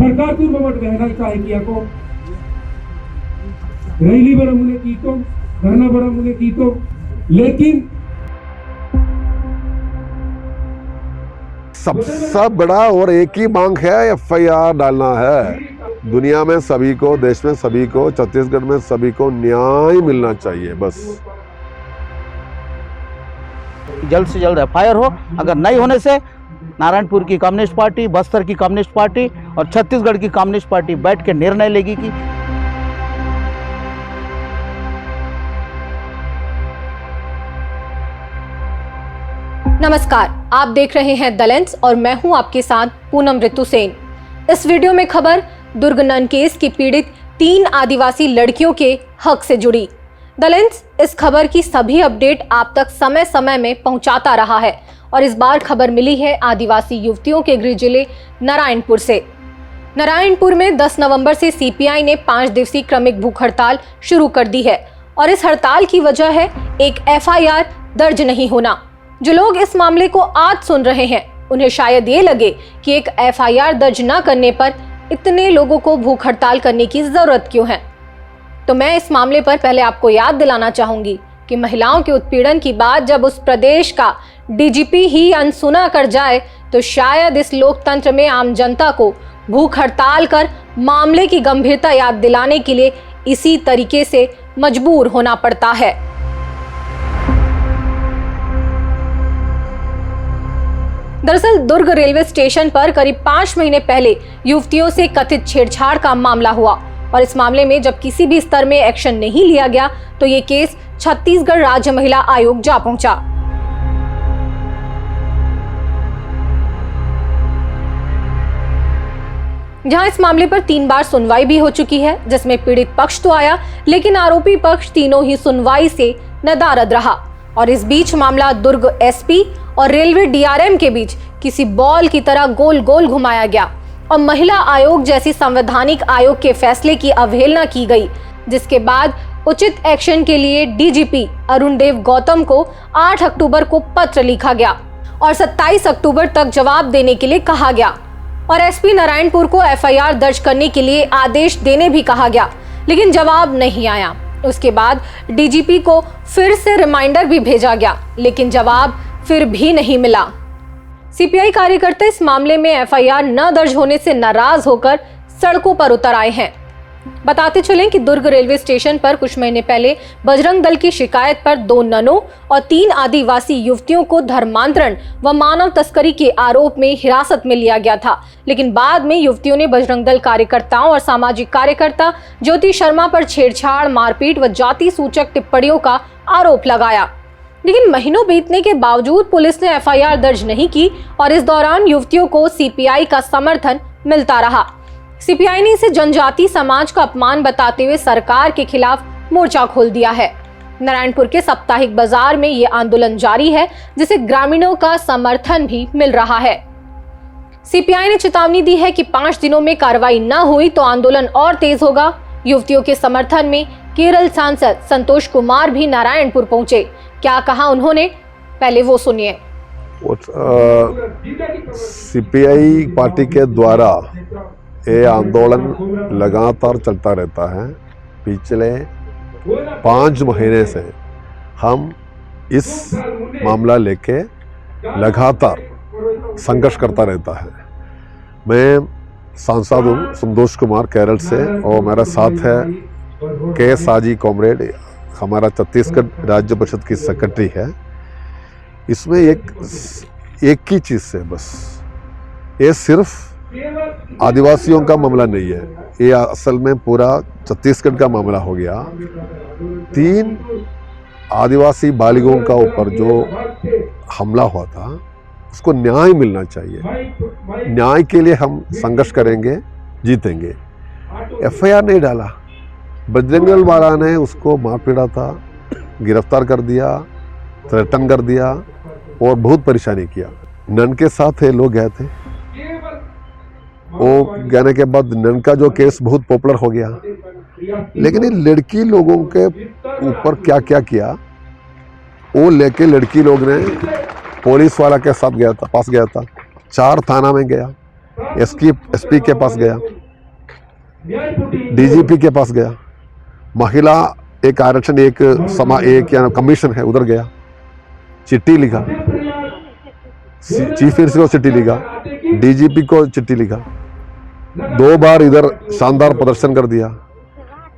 सरकार तू ममट बहना चाहे किया को रैली बड़ा मुने की तो धरना बड़ा मुने की तो, लेकिन सबसे बड़ा और एक ही मांग है, एफआईआर डालना है। दुनिया में सभी को, देश में सभी को, छत्तीसगढ़ में सभी को न्याय मिलना चाहिए। बस जल्द से जल्द एफआईआर हो। अगर नहीं होने से नारायणपुर की कम्युनिस्ट पार्टी, बस्तर की कम्युनिस्ट पार्टी और छत्तीसगढ़ की कम्युनिस्ट पार्टी बैठ के निर्णय लेगी कि नमस्कार, आप देख रहे हैं द लेंस और मैं हूं आपके साथ पूनम ऋतु सेन। इस वीडियो में खबर दुर्ग नन केस की पीड़ित 3 आदिवासी लड़कियों के हक से जुड़ी। द लेंस इस खबर की सभी अपडेट आप तक समय समय में पहुंचाता रहा है और इस बार खबर मिली है आदिवासी युवतियों के गृह जिले नारायणपुर से। नारायणपुर में 10 नवंबर से सीपीआई ने 5 दिवसीय क्रमिक भूख हड़ताल शुरू कर दी है और इस हड़ताल की वजह है एक एफआईआर दर्ज नहीं होना। जो लोग इस मामले को आज सुन रहे हैं उन्हें शायद ये लगे कि एक एफआईआर दर्ज न करने पर इतने लोगों को भूख हड़ताल करने की जरूरत क्यों है। तो मैं इस मामले पर पहले आपको याद दिलाना चाहूंगी कि महिलाओं के उत्पीड़न की बात जब उस प्रदेश का डीजीपी ही अनसुना कर जाए तो शायद इस लोकतंत्र में आम जनता को भूख हड़ताल कर मामले की गंभीरता याद दिलाने के लिए इसी तरीके से मजबूर होना पड़ता है। दरअसल दुर्ग रेलवे स्टेशन पर करीब 5 महीने पहले युवतियों से कथित छेड़छाड़ का मामला हुआ और इस मामले में जब किसी भी स्तर में एक्शन नहीं लिया गया तो ये केस छत्तीसगढ़ राज्य महिला आयोग जा पहुंचा। जहां इस मामले पर 3 बार सुनवाई भी हो चुकी है, जिसमें पीड़ित पक्ष तो आया लेकिन आरोपी पक्ष तीनों ही सुनवाई से नदारद रहा और इस बीच मामला दुर्ग एसपी और रेलवे डीआरएम के बीच किसी बॉल की तरह गोल गोल घुमाया गया और महिला आयोग जैसी संवैधानिक आयोग के फैसले की अवहेलना की गई, जिसके बाद उचित एक्शन के लिए डीजीपी अरुण देव गौतम को 8 अक्टूबर को पत्र लिखा गया और 27 अक्टूबर तक जवाब देने के लिए कहा गया और एसपी नारायणपुर को एफआईआर दर्ज करने के लिए आदेश देने भी कहा गया, लेकिन जवाब नहीं आया। उसके बाद डीजीपी को फिर से रिमाइंडर भी भेजा गया लेकिन जवाब फिर भी नहीं मिला। सीपीआई कार्यकर्ता इस मामले में एफआईआर न दर्ज होने से नाराज होकर सड़कों पर उतर आए हैं। बताते चलें कि दुर्ग रेलवे स्टेशन पर कुछ महीने पहले बजरंग दल की शिकायत पर 2 ननों और 3 आदिवासी युवतियों को धर्मांतरण व मानव तस्करी के आरोप में हिरासत में लिया गया था, लेकिन बाद में युवतियों ने बजरंग दल कार्यकर्ताओं और सामाजिक कार्यकर्ता ज्योति शर्मा पर छेड़छाड़, मारपीट व जाति सूचक टिप्पणियों का आरोप लगाया। लेकिन महीनों बीतने के बावजूद पुलिस ने एफआईआर दर्ज नहीं की और इस दौरान युवतियों को सीपीआई का समर्थन मिलता रहा। सीपीआई ने इसे जनजाति समाज का अपमान बताते हुए सरकार के खिलाफ मोर्चा खोल दिया है। नारायणपुर के साप्ताहिक बाजार में ये आंदोलन जारी है, जिसे ग्रामीणों का समर्थन भी मिल रहा है। सीपीआई ने चेतावनी दी है कि 5 दिनों में कार्रवाई न हुई तो आंदोलन और तेज होगा। युवतियों के समर्थन में केरल सांसद संतोष कुमार भी नारायणपुर पहुंचे। क्या कहा उन्होंने, पहले वो सुनिए। सीपीआई पार्टी के द्वारा ये आंदोलन लगातार चलता रहता है। पिछले 5 महीने से हम इस मामला लेके लगातार संघर्ष करता रहता है। मैं सांसद हूँ संतोष कुमार केरल से और मेरा साथ है के साजी कॉमरेड, हमारा छत्तीसगढ़ राज्य परिषद की सेक्रेटरी है। इसमें एक ही चीज़ से बस, ये सिर्फ आदिवासियों का मामला नहीं है, ये असल में पूरा छत्तीसगढ़ का मामला हो गया। 3 आदिवासी बालिगों का ऊपर जो हमला हुआ था उसको न्याय मिलना चाहिए। न्याय के लिए हम संघर्ष करेंगे, जीतेंगे। एफआईआर नहीं डाला, बजरंग दल वाला ने उसको मार पीटा था, गिरफ्तार कर दिया, थ्रेटन कर दिया और बहुत परेशानी किया। नन के साथ ये लोग गए थे, वो जाने के बाद नन का जो केस बहुत पॉपुलर हो गया, लेकिन इन लड़की लोगों के ऊपर क्या क्या किया वो लेके लड़की लोग ने पुलिस वाला के साथ गया था, पास गया था, 4 थाना में गया, एसपी के पास गया, डीजीपी के पास गया, महिला एक आरक्षण एक कमीशन है उधर गया, चिट्ठी लिखा, चीफ मिनिस्टर को चिट्ठी लिखा, डीजीपी को चिट्ठी लिखा, 2 बार इधर शानदार प्रदर्शन कर दिया।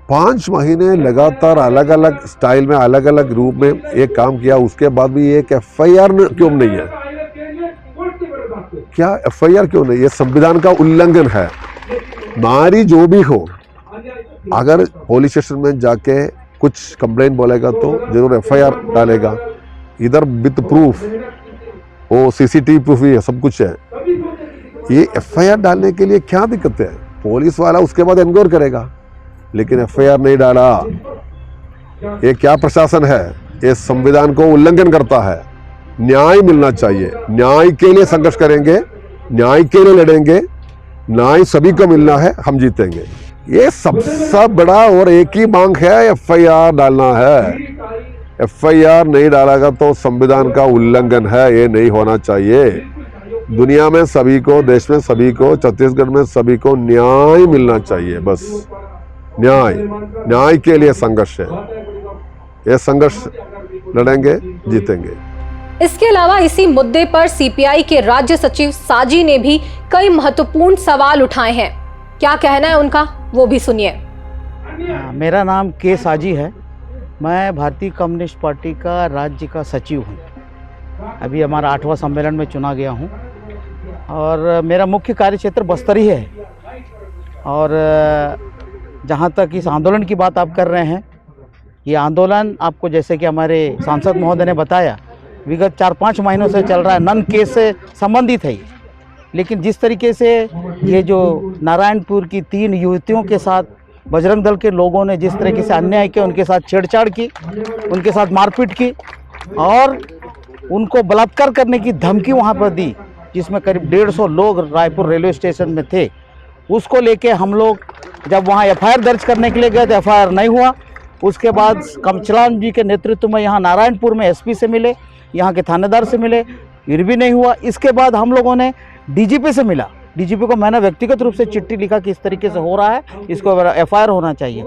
5 महीने लगातार अलग अलग स्टाइल में अलग अलग रूप में एक काम किया, उसके बाद भी एक एफआईआर क्यों नहीं है? क्या एफआईआर क्यों नहीं? ये संविधान का उल्लंघन है। नारी जो भी हो, अगर पुलिस स्टेशन में जाके कुछ कंप्लेंट बोलेगा तो जरूर एफआईआर डालेगा, इधर विद प्रूफ, वो सीसीटीवी प्रूफ भी है, सब कुछ है। ये एफआईआर डालने के लिए क्या दिक्कत है? पुलिस वाला उसके बाद एनक्वायर करेगा, लेकिन एफआईआर नहीं डाला। ये क्या प्रशासन है? ये संविधान को उल्लंघन करता है। न्याय मिलना चाहिए, न्याय के लिए संघर्ष करेंगे, न्याय के लिए लड़ेंगे, न्याय सभी को मिलना है, हम जीतेंगे। ये सबसे बड़ा और एक ही मांग है, एफआईआर डालना है। एफआईआर नहीं डालेगा तो संविधान का उल्लंघन है, ये नहीं होना चाहिए। दुनिया में सभी को, देश में सभी को, छत्तीसगढ़ में सभी को न्याय मिलना चाहिए। बस न्याय के लिए संघर्ष है, ये संघर्ष लड़ेंगे, जीतेंगे। इसके अलावा इसी मुद्दे पर सीपीआई के राज्य सचिव साजी ने भी कई महत्वपूर्ण सवाल उठाए हैं। क्या कहना है उनका, वो भी सुनिए। मेरा नाम के साजी है, मैं भारतीय कम्युनिस्ट पार्टी का राज्य का सचिव हूँ। अभी हमारा 8वां सम्मेलन में चुना गया हूँ और मेरा मुख्य कार्य क्षेत्र बस्तर ही है। और जहाँ तक इस आंदोलन की बात आप कर रहे हैं, ये आंदोलन आपको जैसे कि हमारे सांसद महोदय ने बताया, विगत 4-5 महीनों से चल रहा है, नन केस से संबंधित है। लेकिन जिस तरीके से ये जो नारायणपुर की 3 युवतियों के साथ बजरंग दल के लोगों ने जिस तरीके से अन्याय किया, उनके साथ छेड़छाड़ की, उनके साथ मारपीट की और उनको बलात्कार करने की धमकी वहाँ पर दी, जिसमें करीब 150 लोग रायपुर रेलवे स्टेशन में थे, उसको लेके हम लोग जब वहाँ एफआईआर दर्ज करने के लिए गए तो एफआईआर नहीं हुआ। उसके बाद कमचलान जी के नेतृत्व में यहाँ नारायणपुर में एसपी से मिले, यहाँ के थानेदार से मिले, फिर भी नहीं हुआ। इसके बाद हम लोगों ने डीजीपी से मिला, डीजीपी को मैंने व्यक्तिगत रूप से चिट्ठी लिखा कि इस तरीके से हो रहा है, इसको एफआईआर होना चाहिए।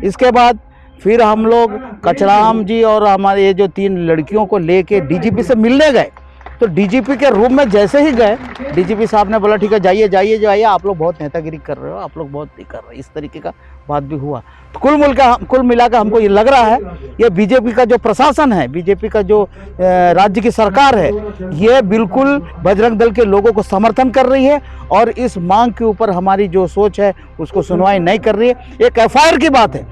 इसके बाद फिर हम लोग कचराम जी और हमारे ये जो 3 लड़कियों को लेके डीजीपी से मिलने गए। तो डीजीपी के रूम में जैसे ही गए, डीजीपी साहब ने बोला ठीक है जाइए जाइए जाइए, आप लोग बहुत नेतागिरी कर रहे हो, आप लोग बहुत नहीं कर रहे, इस तरीके का बात भी हुआ। तो कुल मिलाकर हमको ये लग रहा है, ये बीजेपी का जो प्रशासन है, बीजेपी का जो राज्य की सरकार है, ये बिल्कुल बजरंग दल के लोगों को समर्थन कर रही है और इस मांग के ऊपर हमारी जो सोच है उसको सुनवाई नहीं कर रही है। एक एफआईआर की बात है,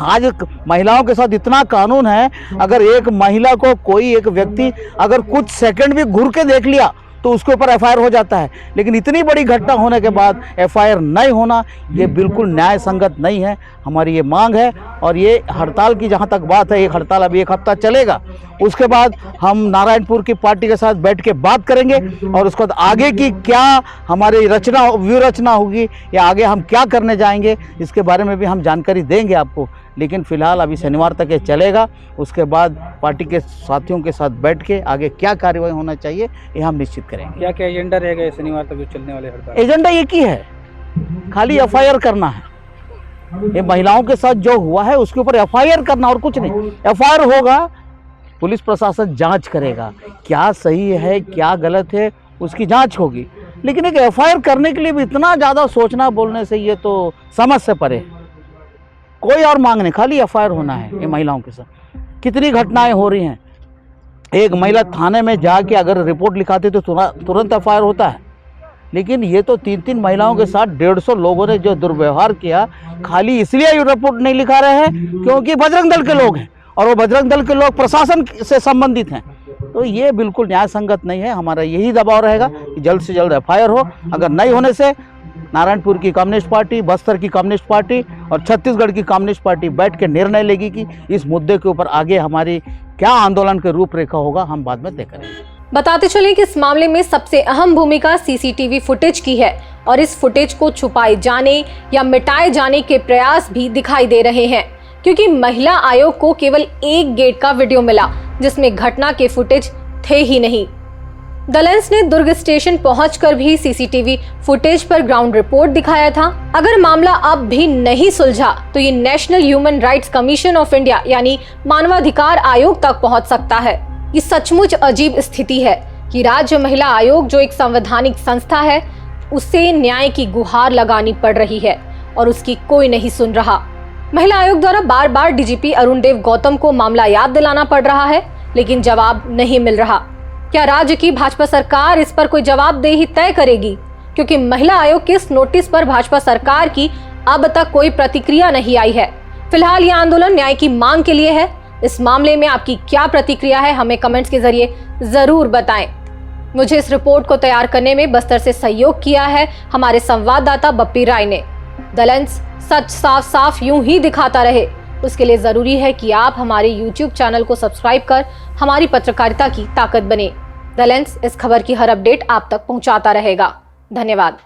आज महिलाओं के साथ इतना कानून है, अगर एक महिला को कोई एक व्यक्ति अगर कुछ सेकंड भी घूर के देख लिया तो उसके ऊपर एफआईआर हो जाता है। लेकिन इतनी बड़ी घटना होने के बाद एफआईआर नहीं होना, ये बिल्कुल न्याय संगत नहीं है। हमारी ये मांग है और ये हड़ताल की जहाँ तक बात है, एक हड़ताल अभी 1 हफ्ता चलेगा, उसके बाद हम नारायणपुर की पार्टी के साथ बैठ के बात करेंगे और उसके बाद आगे की क्या हमारी व्यू रचना होगी या आगे हम क्या करने जाएंगे, इसके बारे में भी हम जानकारी देंगे आपको। लेकिन फिलहाल अभी शनिवार तक ये चलेगा, उसके बाद पार्टी के साथियों के साथ बैठ के आगे क्या कार्रवाई होना चाहिए ये हम निश्चित करेंगे। क्या क्या एजेंडा रहेगा शनिवार तक जो चलने वाले हड़ताल? एजेंडा एक ही है, खाली एफआईआर करना है। ये महिलाओं के साथ जो हुआ है उसके ऊपर एफआईआर करना और कुछ नहीं। एफआईआर होगा, पुलिस प्रशासन जांच करेगा, क्या सही है क्या गलत है उसकी जांच होगी। लेकिन एक एफआईआर करने के लिए भी इतना ज़्यादा सोचना बोलने से ये तो समझ से परे। कोई और मांग नहीं, खाली एफआईआर होना है। ये महिलाओं के साथ कितनी घटनाएं हो रही हैं, एक महिला थाने में जाके अगर रिपोर्ट लिखाती तो तुरंत एफआईआर होता है। लेकिन ये तो 3-3 महिलाओं के साथ 150 लोगों ने जो दुर्व्यवहार किया, खाली इसलिए ये रिपोर्ट नहीं लिखा रहे हैं क्योंकि बजरंग दल के लोग हैं और वो बजरंग दल के लोग प्रशासन से संबंधित हैं। तो ये बिल्कुल न्याय संगत नहीं है। हमारा यही दबाव रहेगा कि जल्द से जल्द एफआईआर हो। अगर नहीं होने से नारायणपुर की कम्युनिस्ट पार्टी, बस्तर की कम्युनिस्ट पार्टी और छत्तीसगढ़ की कम्युनिस्ट पार्टी बैठ के निर्णय लेगी कि इस मुद्दे के ऊपर आगे हमारी क्या आंदोलन के रूपरेखा होगा, हम बाद में तय करेंगे। बताते चलें कि इस मामले में सबसे अहम भूमिका सीसीटीवी फुटेज की है और इस फुटेज को छुपाए जाने या मिटाए जाने के प्रयास भी दिखाई दे रहे हैं, क्योंकि महिला आयोग को केवल एक गेट का वीडियो मिला जिसमें घटना के फुटेज थे ही नहीं। दलेंस ने दुर्ग स्टेशन पहुंचकर भी सीसीटीवी फुटेज पर ग्राउंड रिपोर्ट दिखाया था। अगर मामला अब भी नहीं सुलझा तो ये national human rights commission of India यानी मानवाधिकार आयोग तक पहुंच सकता है। ये सचमुच अजीब स्थिति है कि राज्य महिला आयोग जो एक संवैधानिक संस्था है उसे न्याय की गुहार लगानी पड़ रही है और उसकी कोई नहीं सुन रहा। महिला आयोग द्वारा बार बार डीजीपी अरुण देव गौतम को मामला याद दिलाना पड़ रहा है, लेकिन जवाब नहीं मिल रहा। क्या राज्य की भाजपा सरकार इस पर कोई जवाबदेही तय करेगी? क्योंकि महिला आयोग के इस नोटिस पर भाजपा सरकार की अब तक कोई प्रतिक्रिया नहीं आई है। फिलहाल यह आंदोलन न्याय की मांग के लिए है। इस मामले में आपकी क्या प्रतिक्रिया है, हमें कमेंट्स के जरिए जरूर बताएं। मुझे इस रिपोर्ट को तैयार करने में बस्तर से सहयोग किया है हमारे संवाददाता बप्पी राय ने। दलेंस सच साफ साफ यूं ही दिखाता रहे, उसके लिए जरूरी है कि आप हमारे YouTube चैनल को सब्सक्राइब कर हमारी पत्रकारिता की ताकत बने। दलेंस इस खबर की हर अपडेट आप तक पहुंचाता रहेगा। धन्यवाद।